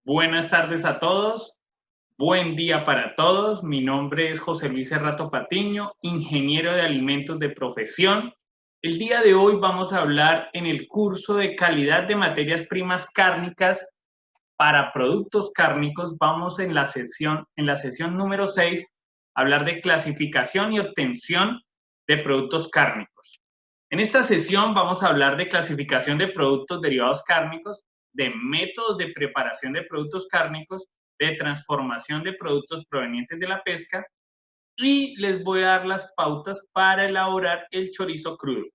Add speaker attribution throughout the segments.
Speaker 1: Buenas tardes a todos, buen día para todos. Mi nombre es José Luis Serrato Patiño, ingeniero de alimentos de profesión. El día de hoy vamos a hablar en el curso de calidad de materias primas cárnicas para productos cárnicos. Vamos en la sesión número 6 a hablar de clasificación y obtención de productos cárnicos. En esta sesión vamos a hablar de clasificación de productos derivados cárnicos, de métodos de preparación de productos cárnicos, de transformación de productos provenientes de la pesca y les voy a dar las pautas para elaborar el chorizo crudo.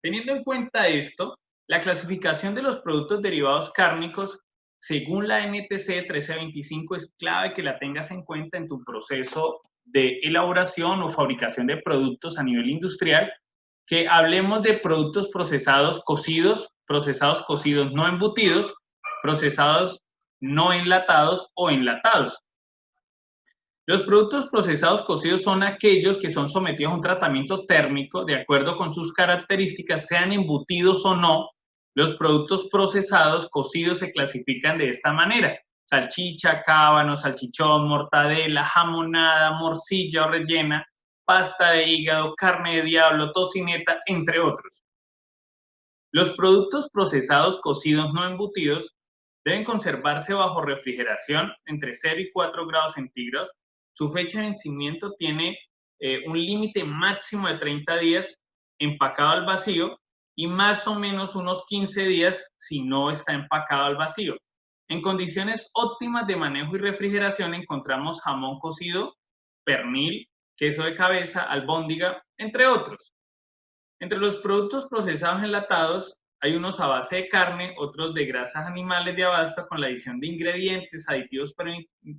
Speaker 1: Teniendo en cuenta esto, la clasificación de los productos derivados cárnicos, según la NTC 1325, es clave que la tengas en cuenta en tu proceso de elaboración o fabricación de productos a nivel industrial, que hablemos de productos procesados cocidos no embutidos, procesados no enlatados o enlatados. Los productos procesados cocidos son aquellos que son sometidos a un tratamiento térmico de acuerdo con sus características, sean embutidos o no. Los productos procesados cocidos se clasifican de esta manera: salchicha, cábano, salchichón, mortadela, jamonada, morcilla o rellena, pasta de hígado, carne de diablo, tocineta, entre otros. Los productos procesados cocidos no embutidos deben conservarse bajo refrigeración entre 0 y 4 grados centígrados. Su fecha de vencimiento tiene un límite máximo de 30 días empacado al vacío y más o menos unos 15 días si no está empacado al vacío. En condiciones óptimas de manejo y refrigeración encontramos jamón cocido, pernil, queso de cabeza, albóndiga, entre otros. Entre los productos procesados enlatados hay unos a base de carne, otros de grasas animales de abasto con la adición de ingredientes, aditivos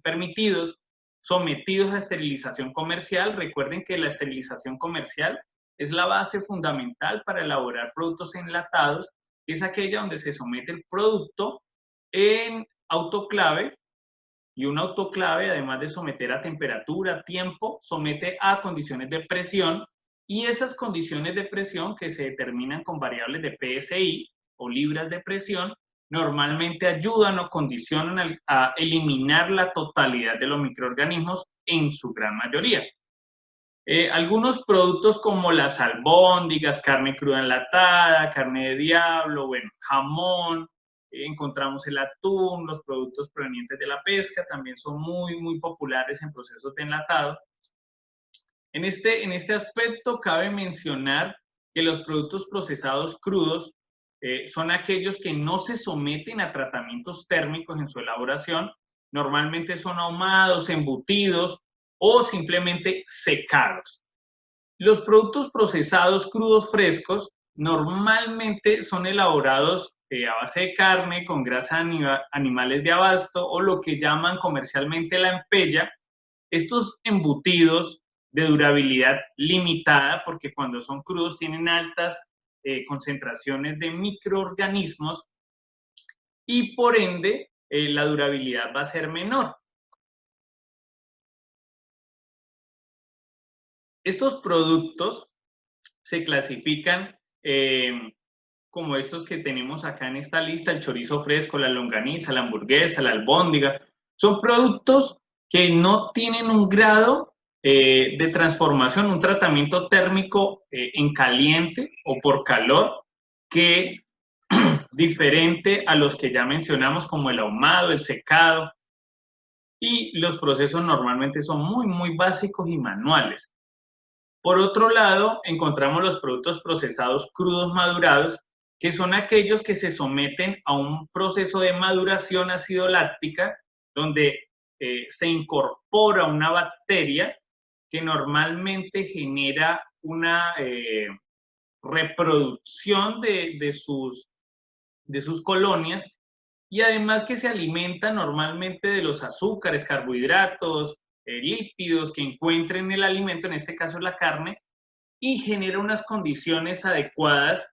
Speaker 1: permitidos, sometidos a esterilización comercial. Recuerden que la esterilización comercial es la base fundamental para elaborar productos enlatados. Es aquella donde se somete el producto en autoclave, y un autoclave, además de someter a temperatura, tiempo, somete a condiciones de presión, y esas condiciones de presión que se determinan con variables de PSI o libras de presión, normalmente ayudan o condicionan a eliminar la totalidad de los microorganismos en su gran mayoría. Algunos productos como las albóndigas, carne cruda enlatada, carne de diablo, bueno, jamón, encontramos el atún, los productos provenientes de la pesca, también son muy populares en procesos de enlatado. En este aspecto cabe mencionar que los productos procesados crudos son aquellos que no se someten a tratamientos térmicos en su elaboración, normalmente son ahumados, embutidos o simplemente secados. Los productos procesados crudos frescos normalmente son elaborados a base de carne con grasas animales de abasto o lo que llaman comercialmente la empella. Estos embutidos de durabilidad limitada, porque cuando son crudos tienen altas concentraciones de microorganismos y por ende la durabilidad va a ser menor. Estos productos se clasifican como estos que tenemos acá en esta lista: el chorizo fresco, la longaniza, la hamburguesa, la albóndiga. Son productos que no tienen un grado de transformación, un tratamiento térmico en caliente o por calor, que diferente a los que ya mencionamos, como el ahumado, el secado, y los procesos normalmente son muy básicos y manuales. Por otro lado, encontramos los productos procesados crudos madurados, que son aquellos que se someten a un proceso de maduración ácido láctica, donde se incorpora una bacteria que normalmente genera una reproducción de sus colonias, y además que se alimenta normalmente de los azúcares, carbohidratos, lípidos que encuentren en el alimento, en este caso la carne, y genera unas condiciones adecuadas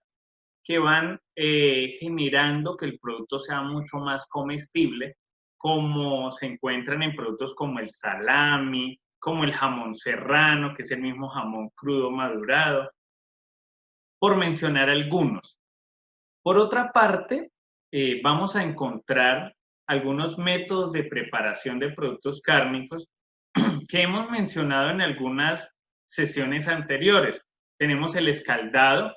Speaker 1: que van generando que el producto sea mucho más comestible, como se encuentran en productos como el salami, como el jamón serrano, que es el mismo jamón crudo madurado, por mencionar algunos. Por otra parte, vamos a encontrar algunos métodos de preparación de productos cárnicos que hemos mencionado en algunas sesiones anteriores. Tenemos el escaldado.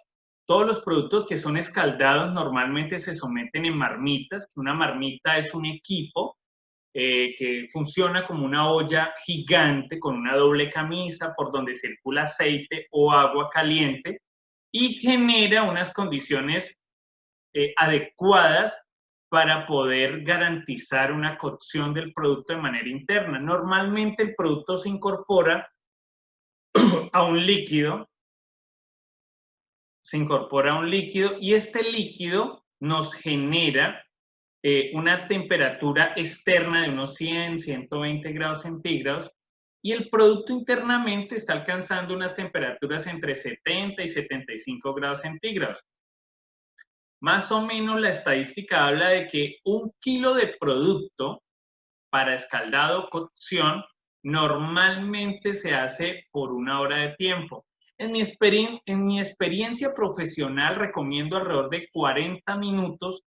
Speaker 1: Todos los productos que son escaldados normalmente se someten en marmitas. Una marmita es un equipo que funciona como una olla gigante con una doble camisa por donde circula aceite o agua caliente y genera unas condiciones adecuadas para poder garantizar una cocción del producto de manera interna. Normalmente el producto se incorpora a un líquido, y este líquido nos genera una temperatura externa de unos 100, 120 grados centígrados y el producto internamente está alcanzando unas temperaturas entre 70 y 75 grados centígrados. Más o menos la estadística habla de que 1 kilo de producto para escaldado o cocción normalmente se hace por 1 hora de tiempo. En mi experiencia profesional recomiendo alrededor de 40 minutos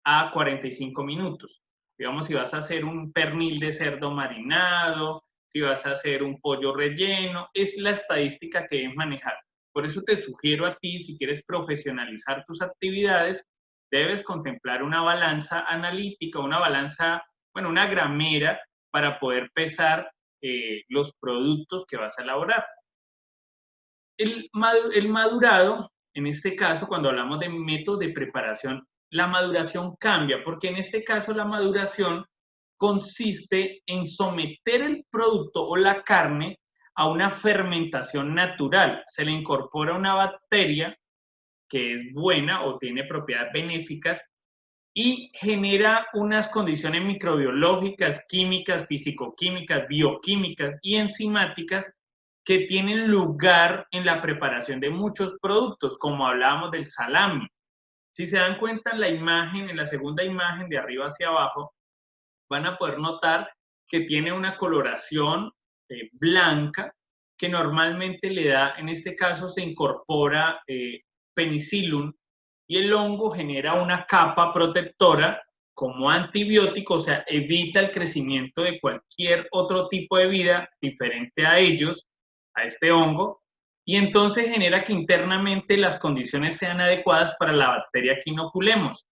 Speaker 1: a 45 minutos. Digamos, si vas a hacer un pernil de cerdo marinado, si vas a hacer un pollo relleno, es la estadística que debes manejar. Por eso te sugiero a ti, si quieres profesionalizar tus actividades, debes contemplar una balanza analítica, una balanza, bueno, una gramera para poder pesar los productos que vas a elaborar. El madurado, en este caso, cuando hablamos de métodos de preparación, la maduración cambia, porque en este caso la maduración consiste en someter el producto o la carne a una fermentación natural. Se le incorpora una bacteria que es buena o tiene propiedades benéficas y genera unas condiciones microbiológicas, químicas, físico-químicas, bioquímicas y enzimáticas que tienen lugar en la preparación de muchos productos, como hablábamos del salami. Si se dan cuenta en la imagen, en la segunda imagen de arriba hacia abajo, van a poder notar que tiene una coloración blanca que normalmente le da, en este caso se incorpora penicillium y el hongo genera una capa protectora como antibiótico, o sea, evita el crecimiento de cualquier otro tipo de vida diferente a ellos, a este hongo, y entonces genera que internamente las condiciones sean adecuadas para la bacteria que inoculemos.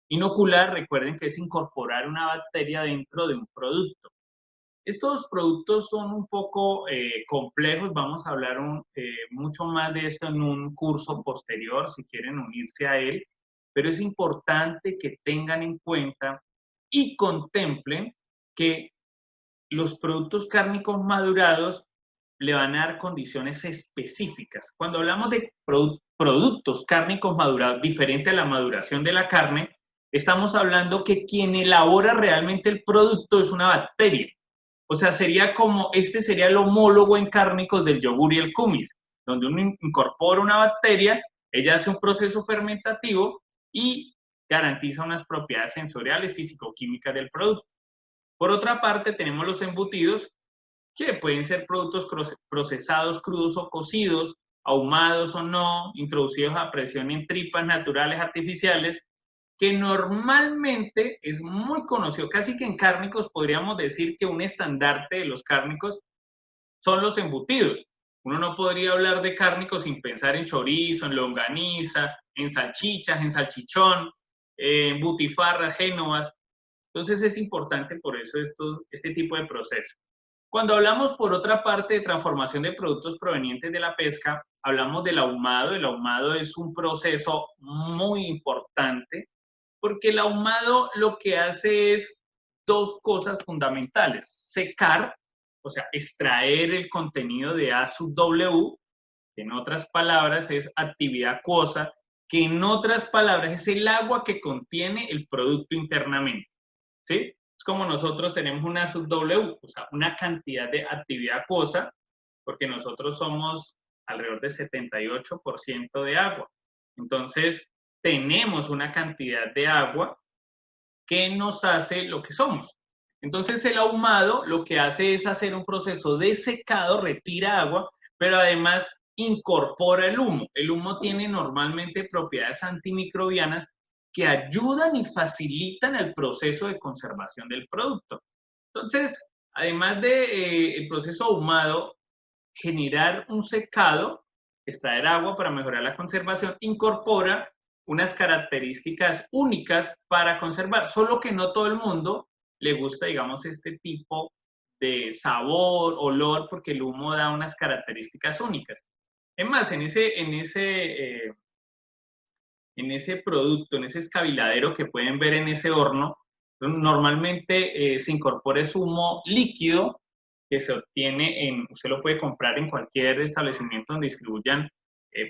Speaker 1: Inocular, recuerden que es incorporar una bacteria dentro de un producto. Estos productos son un poco complejos, vamos a hablar mucho más de esto en un curso posterior, si quieren unirse a él, pero es importante que tengan en cuenta y contemplen que los productos cárnicos madurados le van a dar condiciones específicas. Cuando hablamos de productos cárnicos madurados, diferente a la maduración de la carne, estamos hablando que quien elabora realmente el producto es una bacteria. O sea, sería como, este sería el homólogo en cárnicos del yogur y el kumis, donde uno incorpora una bacteria, ella hace un proceso fermentativo y garantiza unas propiedades sensoriales, físico-químicas del producto. Por otra parte, tenemos los embutidos, que pueden ser productos procesados, crudos o cocidos, ahumados o no, introducidos a presión en tripas naturales artificiales, que normalmente es muy conocido, casi que en cárnicos podríamos decir que un estandarte de los cárnicos son los embutidos. Uno no podría hablar de cárnicos sin pensar en chorizo, en longaniza, en salchichas, en salchichón, en butifarras, génovas. Entonces es importante por eso este tipo de proceso. Cuando hablamos, por otra parte, de transformación de productos provenientes de la pesca, hablamos del ahumado. El ahumado es un proceso muy importante porque el ahumado lo que hace es 2 cosas fundamentales. Secar, o sea, extraer el contenido de A sub W, que en otras palabras es actividad acuosa, que en otras palabras es el agua que contiene el producto internamente. ¿Sí? Es como nosotros tenemos una sub W, o sea, una cantidad de actividad acuosa, porque nosotros somos alrededor de 78% de agua. Entonces, tenemos una cantidad de agua que nos hace lo que somos. Entonces, el ahumado lo que hace es hacer un proceso de secado, retira agua, pero además incorpora el humo. El humo tiene normalmente propiedades antimicrobianas que ayudan y facilitan el proceso de conservación del producto. Entonces, además de el proceso ahumado, generar un secado, extraer agua para mejorar la conservación, incorpora unas características únicas para conservar, solo que no todo el mundo le gusta, digamos, este tipo de sabor, olor, porque el humo da unas características únicas. Es más, en ese producto, en ese escabiladero que pueden ver en ese horno, normalmente se incorpora ese humo líquido que se obtiene usted lo puede comprar en cualquier establecimiento donde distribuyan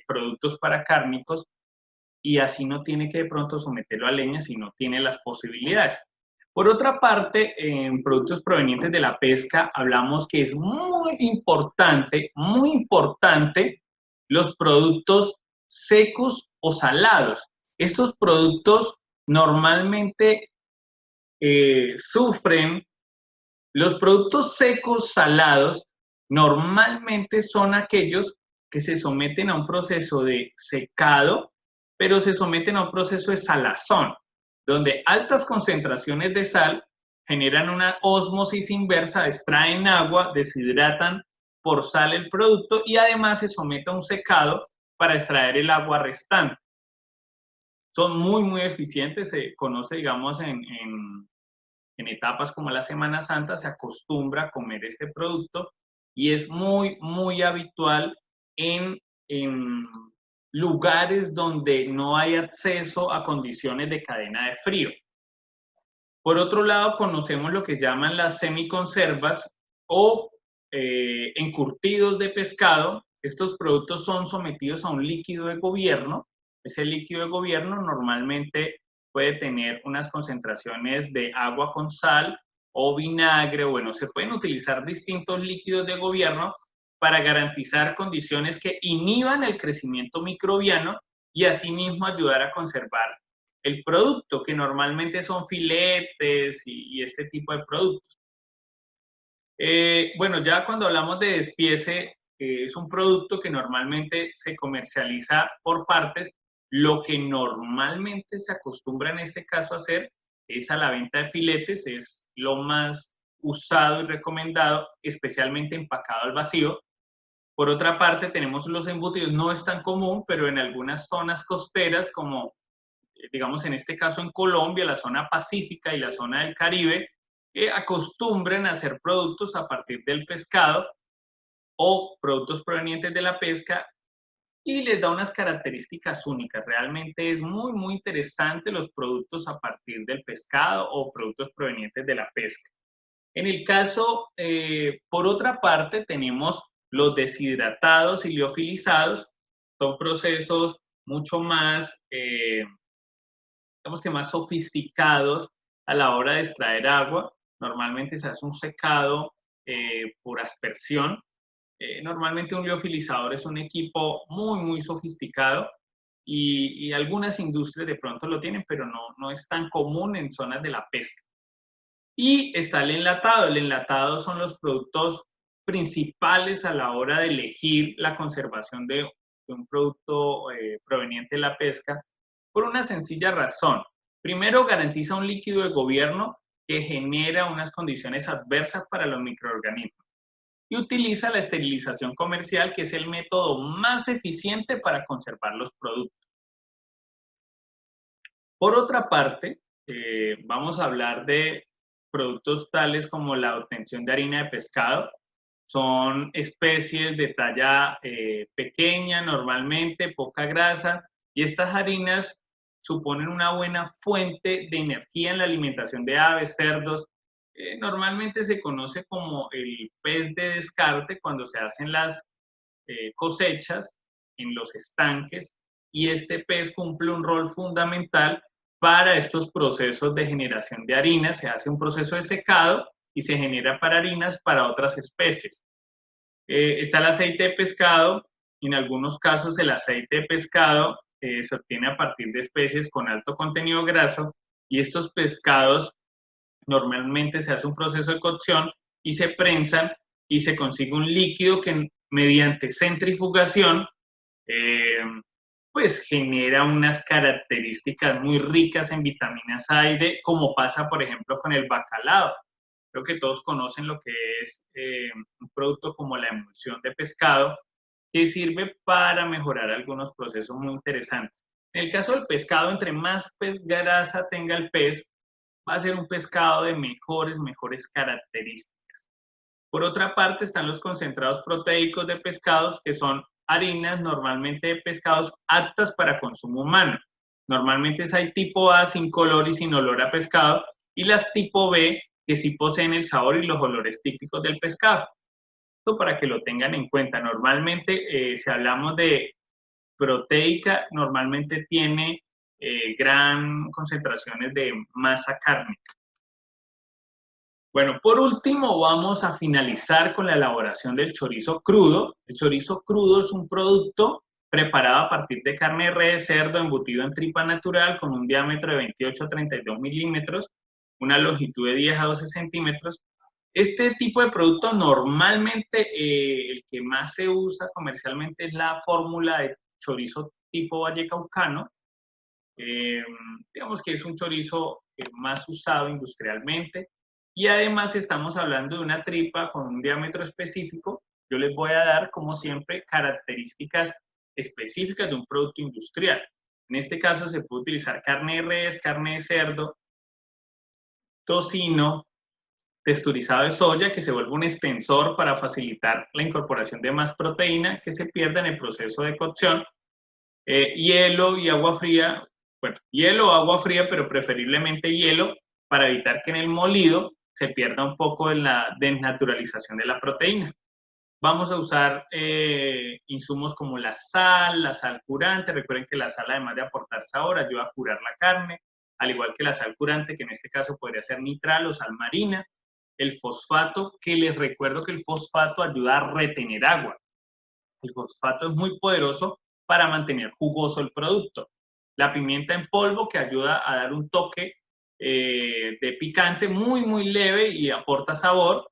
Speaker 1: productos para cárnicos, y así no tiene que de pronto someterlo a leña, sino tiene las posibilidades. Por otra parte, en productos provenientes de la pesca, hablamos que es muy importante los productos secos o salados. Estos productos normalmente sufren, los productos secos salados normalmente son aquellos que se someten a un proceso de secado, pero se someten a un proceso de salazón, donde altas concentraciones de sal generan una ósmosis inversa, extraen agua, deshidratan por sal el producto y además se somete a un secado para extraer el agua restante. Son muy eficientes, se conoce, digamos, en etapas como la Semana Santa, se acostumbra a comer este producto y es muy habitual en lugares donde no hay acceso a condiciones de cadena de frío. Por otro lado, conocemos lo que llaman las semiconservas o encurtidos de pescado. Estos productos son sometidos a un líquido de gobierno. Ese líquido de gobierno normalmente puede tener unas concentraciones de agua con sal o vinagre. Bueno, se pueden utilizar distintos líquidos de gobierno para garantizar condiciones que inhiban el crecimiento microbiano y asimismo ayudar a conservar el producto, que normalmente son filetes y este tipo de productos. Bueno, ya cuando hablamos de despiece, es un producto que normalmente se comercializa por partes. Lo que normalmente se acostumbra en este caso a hacer es a la venta de filetes, es lo más usado y recomendado, especialmente empacado al vacío. Por otra parte, tenemos los embutidos, no es tan común, pero en algunas zonas costeras, como digamos en este caso en Colombia, la zona pacífica y la zona del Caribe, acostumbran a hacer productos a partir del pescado o productos provenientes de la pesca y les da unas características únicas. Realmente es muy interesante los productos a partir del pescado o productos provenientes de la pesca. En el caso, por otra parte, tenemos los deshidratados y liofilizados. Son procesos mucho más, digamos que más sofisticados a la hora de extraer agua. Normalmente se hace un secado por aspersión. Normalmente un liofilizador es un equipo muy sofisticado y algunas industrias de pronto lo tienen, pero no es tan común en zonas de la pesca. Y está el enlatado. El enlatado son los productos principales a la hora de elegir la conservación de un producto proveniente de la pesca, por una sencilla razón. Primero, garantiza un líquido de gobierno que genera unas condiciones adversas para los microorganismos. Y utiliza la esterilización comercial, que es el método más eficiente para conservar los productos. Por otra parte, vamos a hablar de productos tales como la obtención de harina de pescado. Son especies de talla pequeña, normalmente, poca grasa, y estas harinas suponen una buena fuente de energía en la alimentación de aves, cerdos. Normalmente se conoce como el pez de descarte cuando se hacen las cosechas en los estanques, y este pez cumple un rol fundamental para estos procesos de generación de harinas. Se hace un proceso de secado y se genera para harinas para otras especies. Está el aceite de pescado. En algunos casos el aceite de pescado se obtiene a partir de especies con alto contenido graso, y estos pescados normalmente se hace un proceso de cocción y se prensan y se consigue un líquido que mediante centrifugación pues genera unas características muy ricas en vitaminas A y D, como pasa, por ejemplo, con el bacalao. Creo que todos conocen lo que es un producto como la emulsión de pescado, que sirve para mejorar algunos procesos muy interesantes. En el caso del pescado, entre más grasa tenga el pez, va a ser un pescado de mejores características. Por otra parte, están los concentrados proteicos de pescados, que son harinas normalmente de pescados aptas para consumo humano. Normalmente hay tipo A sin color y sin olor a pescado, y las tipo B que sí poseen el sabor y los olores típicos del pescado. Esto para que lo tengan en cuenta. Normalmente, si hablamos de proteica, normalmente tiene gran concentraciones de masa cárnica. Bueno, por último, vamos a finalizar con la elaboración del chorizo crudo. El chorizo crudo es un producto preparado a partir de carne de res, cerdo, embutido en tripa natural con un diámetro de 28 a 32 milímetros, una longitud de 10 a 12 centímetros. Este tipo de producto normalmente el que más se usa comercialmente es la fórmula de chorizo tipo vallecaucano. Digamos que es un chorizo más usado industrialmente y además estamos hablando de una tripa con un diámetro específico. Yo les voy a dar, como siempre, características específicas de un producto industrial. En este caso se puede utilizar carne de res, carne de cerdo, tocino, texturizado de soya, que se vuelve un extensor para facilitar la incorporación de más proteína que se pierde en el proceso de cocción, hielo y agua fría, bueno, hielo o agua fría, pero preferiblemente hielo, para evitar que en el molido se pierda un poco en la desnaturalización de la proteína. Vamos a usar insumos como la sal curante. Recuerden que la sal, además de aportar sabor, ayuda a curar la carne, al igual que la sal curante, que en este caso podría ser nitral o sal marina. El fosfato, que les recuerdo que el fosfato ayuda a retener agua. El fosfato es muy poderoso para mantener jugoso el producto. La pimienta en polvo, que ayuda a dar un toque de picante muy leve y aporta sabor.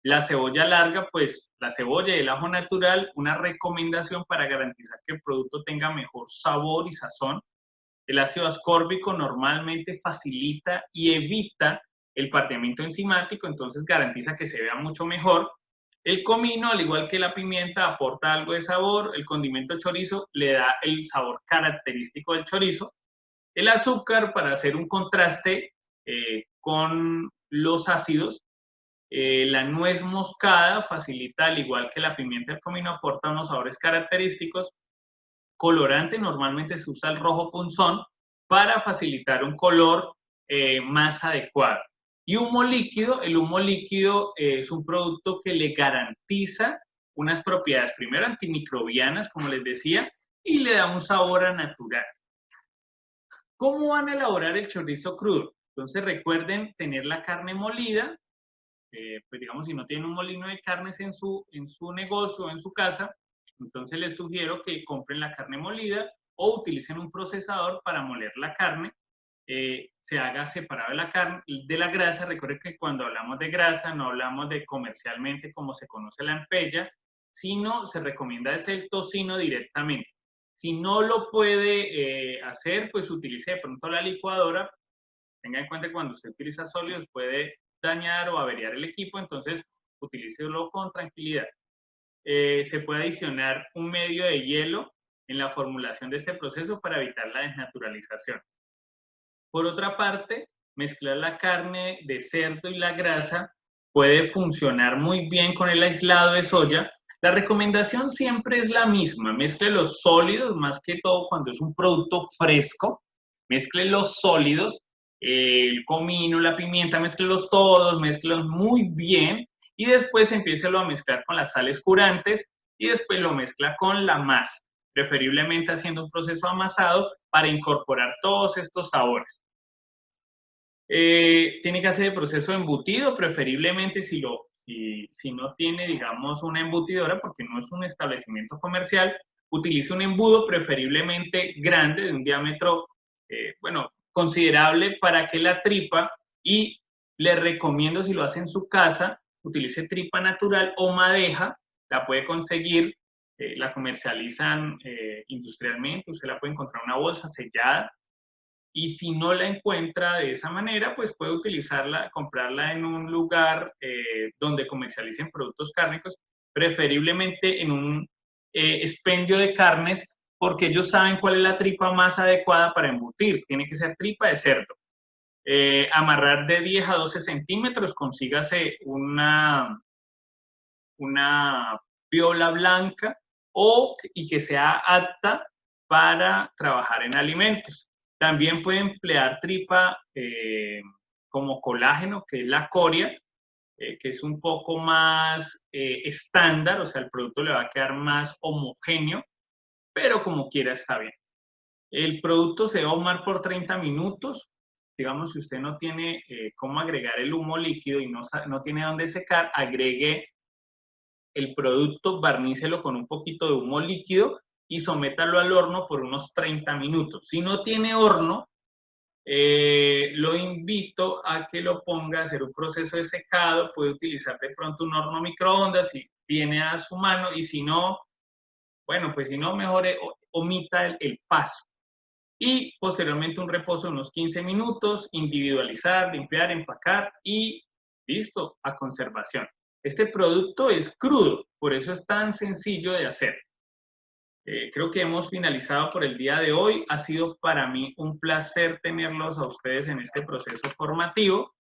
Speaker 1: La cebolla larga, pues la cebolla y el ajo natural, una recomendación para garantizar que el producto tenga mejor sabor y sazón. El ácido ascórbico normalmente facilita y evita el partiamiento enzimático, entonces garantiza que se vea mucho mejor. El comino, al igual que la pimienta, aporta algo de sabor. El condimento chorizo le da el sabor característico del chorizo. El azúcar, para hacer un contraste con los ácidos. La nuez moscada facilita, al igual que la pimienta y el comino, aporta unos sabores característicos. Colorante, normalmente se usa el rojo punzón para facilitar un color más adecuado. Y humo líquido, el humo líquido es un producto que le garantiza unas propiedades, primero antimicrobianas, como les decía, y le da un sabor a natural. ¿Cómo van a elaborar el chorizo crudo? Entonces recuerden tener la carne molida. Pues digamos, si no tienen un molino de carnes en su negocio o en su casa, entonces les sugiero que compren la carne molida o utilicen un procesador para moler la carne. Se haga separado de la grasa. Recuerden que cuando hablamos de grasa no hablamos de comercialmente como se conoce la empella, sino se recomienda es el tocino directamente. Si no lo puede hacer, pues utilice de pronto la licuadora. Tenga en cuenta que cuando usted utiliza sólidos puede dañar o averiar el equipo, entonces utilícelo con tranquilidad. Se puede adicionar un medio de hielo en la formulación de este proceso para evitar la desnaturalización. Por otra parte, mezclar la carne de cerdo y la grasa puede funcionar muy bien con el aislado de soya. La recomendación siempre es la misma: mezcle los sólidos, más que todo cuando es un producto fresco, mezcle los sólidos, el comino, la pimienta, mezclelos todos, mezclelos muy bien y después empiécelo a mezclar con las sales curantes y después lo mezcla con la masa, preferiblemente haciendo un proceso amasado para incorporar todos estos sabores. Tiene que hacer el proceso de embutido, preferiblemente si no tiene, digamos, una embutidora, porque no es un establecimiento comercial, utilice un embudo preferiblemente grande, de un diámetro, bueno, considerable para que la tripa, y le recomiendo, si lo hace en su casa, utilice tripa natural o madeja, la puede conseguir la comercializan industrialmente, usted la puede encontrar en una bolsa sellada, y si no la encuentra de esa manera, pues puede utilizarla, comprarla en un lugar donde comercialicen productos cárnicos, preferiblemente en un expendio de carnes, porque ellos saben cuál es la tripa más adecuada para embutir. Tiene que ser tripa de cerdo. Amarrar de 10 a 12 centímetros, consígase una piola blanca y que sea apta para trabajar en alimentos. También puede emplear tripa como colágeno, que es la coria, que es un poco más estándar, o sea, el producto le va a quedar más homogéneo, pero como quiera está bien. El producto se va a ahumar por 30 minutos. Digamos, si usted no tiene cómo agregar el humo líquido y no tiene dónde secar, agregue el producto, barnícelo con un poquito de humo líquido y sométalo al horno por unos 30 minutos. Si no tiene horno, lo invito a que lo ponga a hacer un proceso de secado. Puede utilizar de pronto un horno microondas si tiene a su mano, y si no, bueno, pues si no, mejor omita el paso. Y posteriormente un reposo de unos 15 minutos, individualizar, limpiar, empacar y listo, a conservación. Este producto es crudo, por eso es tan sencillo de hacer. Creo que hemos finalizado por el día de hoy. Ha sido para mí un placer tenerlos a ustedes en este proceso formativo.